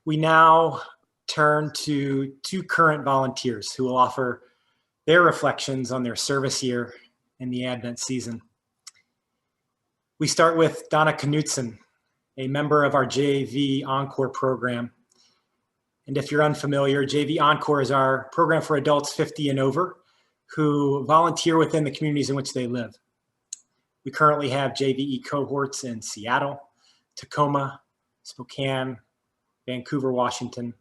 We now turn to two current volunteers who will offer their reflections on their service year in the Advent season. We start with Donna Knudson, a member of our JV EnCorps program. And if you're unfamiliar, JV EnCorps is our program for adults 50 and over who volunteer within the communities in which they live. We currently have JVE cohorts in Seattle, Tacoma, Spokane, Vancouver, Washington,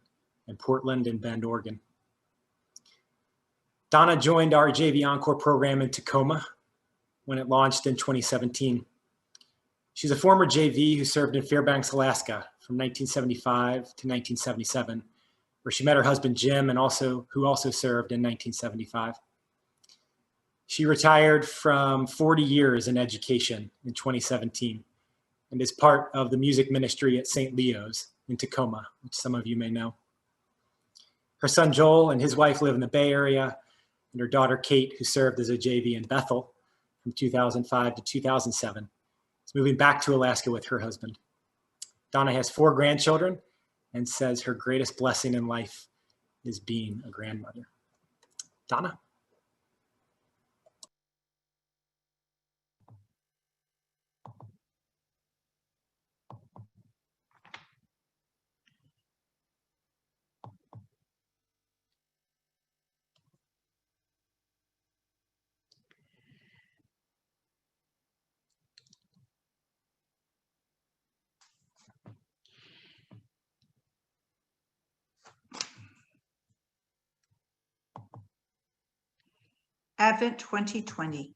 and Portland and Bend, Oregon. Donna joined our JV EnCorps program in Tacoma when it launched in 2017. She's a former JV who served in Fairbanks, Alaska from 1975 to 1977, where she met her husband, Jim, and who also served in 1975. She retired from 40 years in education in 2017 and is part of the music ministry at St. Leo's in Tacoma, which some of you may know. Her son, Joel, and his wife live in the Bay Area, and her daughter, Kate, who served as a JV in Bethel from 2005 to 2007, is moving back to Alaska with her husband. Donna has 4 grandchildren and says her greatest blessing in life is being a grandmother. Donna? Advent 2020.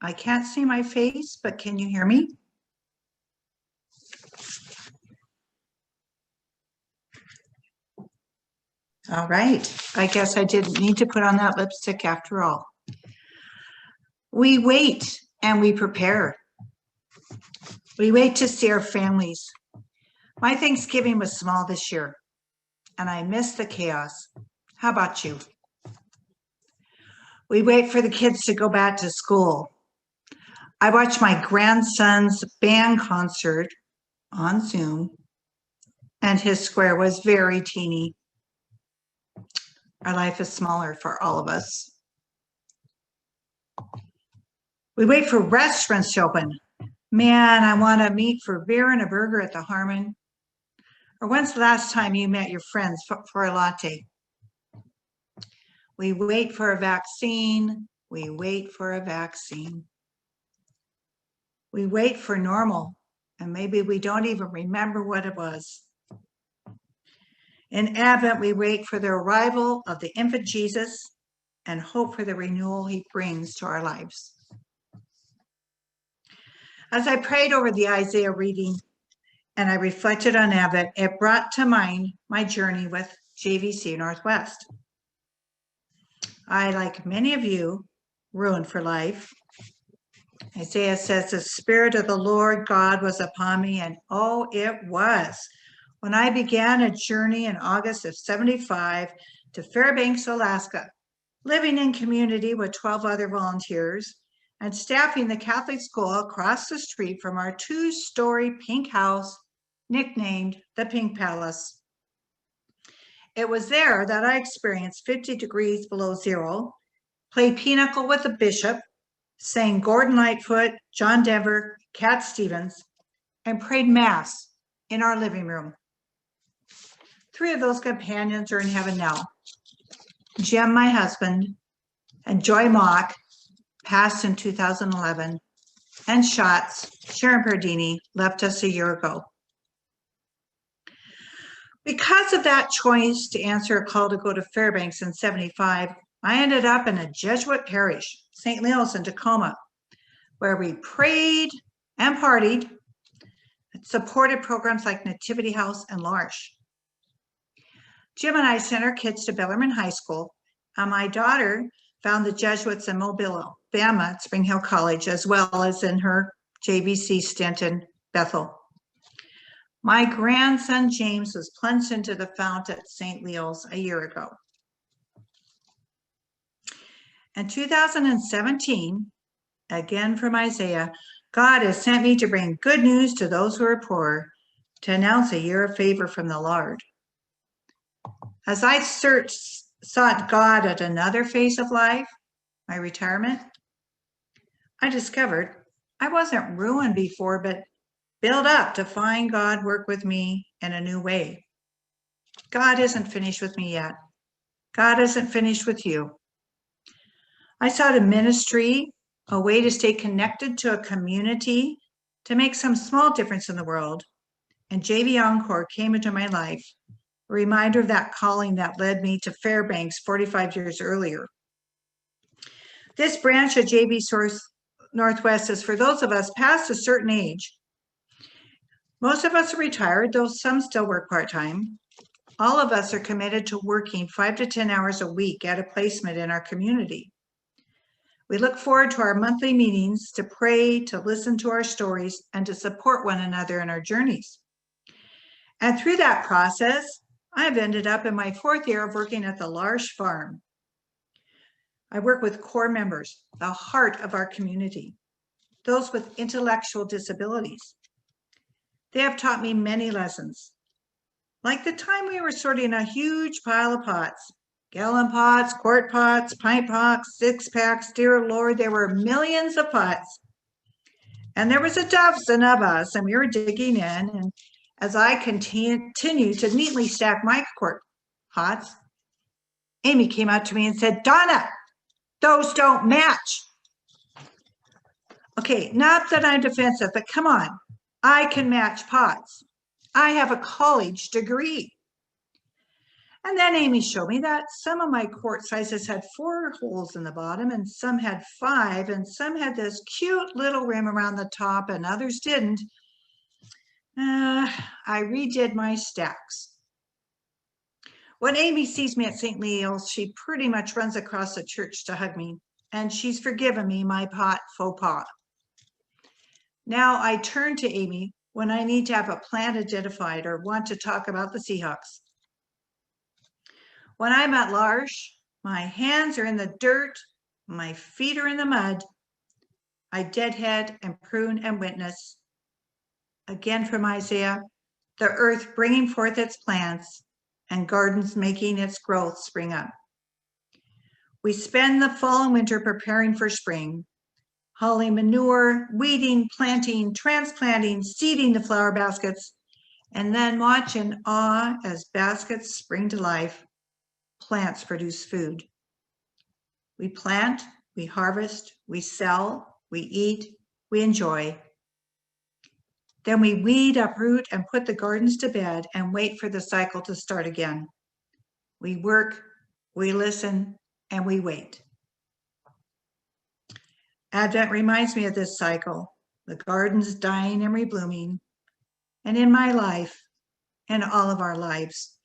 I can't see my face, but can you hear me? All right. I guess I didn't need to put on that lipstick after all. We wait and we prepare. We wait to see our families. My Thanksgiving was small this year, and I missed the chaos. How about you? We wait for the kids to go back to school. I watched my grandson's band concert on Zoom, and his square was very teeny. Our life is smaller for all of us. We wait for restaurants to open. Man, I want to meet for beer and a burger at the Harmon. Or when's the last time you met your friends for a latte? We wait for a vaccine. We wait for a vaccine. We wait for normal, and maybe we don't even remember what it was. In Advent, we wait for the arrival of the infant Jesus and hope for the renewal he brings to our lives. As I prayed over the Isaiah reading and I reflected on Advent, it brought to mind my journey with JVC Northwest. I, like many of you, ruined for life. Isaiah says, the Spirit of the Lord God was upon me, and oh, it was. When I began a journey in August of '75 to Fairbanks, Alaska, living in community with 12 other volunteers and staffing the Catholic school across the street from our 2-story pink house, nicknamed the Pink Palace. It was there that I experienced 50 degrees below zero, played pinochle with the bishop, sang Gordon Lightfoot, John Denver, Cat Stevens, and prayed Mass in our living room. 3 of those companions are in heaven now. Jim, my husband, and Joy Mock passed in 2011, and Schatz, Sharon Pardini, left us a year ago. Because of that choice to answer a call to go to Fairbanks in '75, I ended up in a Jesuit parish, St. Leo's in Tacoma, where we prayed and partied and supported programs like Nativity House and L'Arche. Jim and I sent our kids to Bellarmine High School, and my daughter found the Jesuits in Mobile, Alabama at Spring Hill College, as well as in her JVC stint in Bethel. My grandson James was plunged into the fount at St. Leo's a year ago. In 2017, again from Isaiah, God has sent me to bring good news to those who are poor, to announce a year of favor from the Lord. As I sought God at another phase of life, my retirement, I discovered I wasn't ruined before, but built up to find God work with me in a new way. God isn't finished with me yet. God isn't finished with you. I sought a ministry, a way to stay connected to a community, to make some small difference in the world. And JV EnCorps came into my life, a reminder of that calling that led me to Fairbanks 45 years earlier. This branch of JV Source Northwest is for those of us past a certain age. Most of us are retired, though some still work part-time. All of us are committed to working 5 to 10 hours a week at a placement in our community. We look forward to our monthly meetings to pray, to listen to our stories, and to support one another in our journeys. And through that process, I've ended up in my 4th year of working at the Larsh Farm. I work with core members, the heart of our community, those with intellectual disabilities. They have taught me many lessons, like the time we were sorting a huge pile of pots, gallon pots, quart pots, pint pots, 6-packs. Dear Lord, there were millions of pots. And there was a dozen of us, and we were digging in. And as I continued to neatly stack my quart pots, Amy came up to me and said, "Donna, those don't match." Okay, not that I'm defensive, but come on. I can match pots. I have a college degree. And then Amy showed me that some of my quart sizes had 4 holes in the bottom, and some had 5, and some had this cute little rim around the top, and others didn't. I redid my stacks. When Amy sees me at St. Leo's, she pretty much runs across the church to hug me, and she's forgiven me my pot faux pas. Now I turn to Amy when I need to have a plant identified or want to talk about the Seahawks. When I'm at Larsh, my hands are in the dirt, my feet are in the mud. I deadhead and prune and witness. Again from Isaiah, the earth bringing forth its plants and gardens making its growth spring up. We spend the fall and winter preparing for spring, hauling manure, weeding, planting, transplanting, seeding the flower baskets, and then watch in awe as baskets spring to life. Plants produce food. We plant, we harvest, we sell, we eat, we enjoy. Then we weed, uproot, and put the gardens to bed and wait for the cycle to start again. We work, we listen, and we wait. Advent reminds me of this cycle, the gardens dying and reblooming, and in my life, and all of our lives,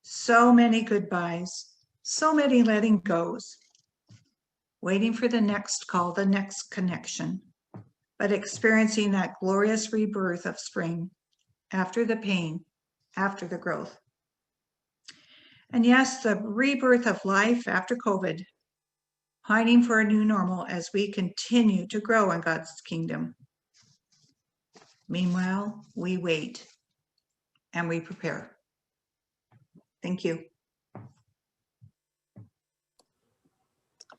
so many goodbyes, so many letting goes, waiting for the next call, the next connection, but experiencing that glorious rebirth of spring, after the pain, after the growth. And yes, the rebirth of life after COVID, pining for a new normal as we continue to grow in God's kingdom. Meanwhile, we wait and we prepare. Thank you.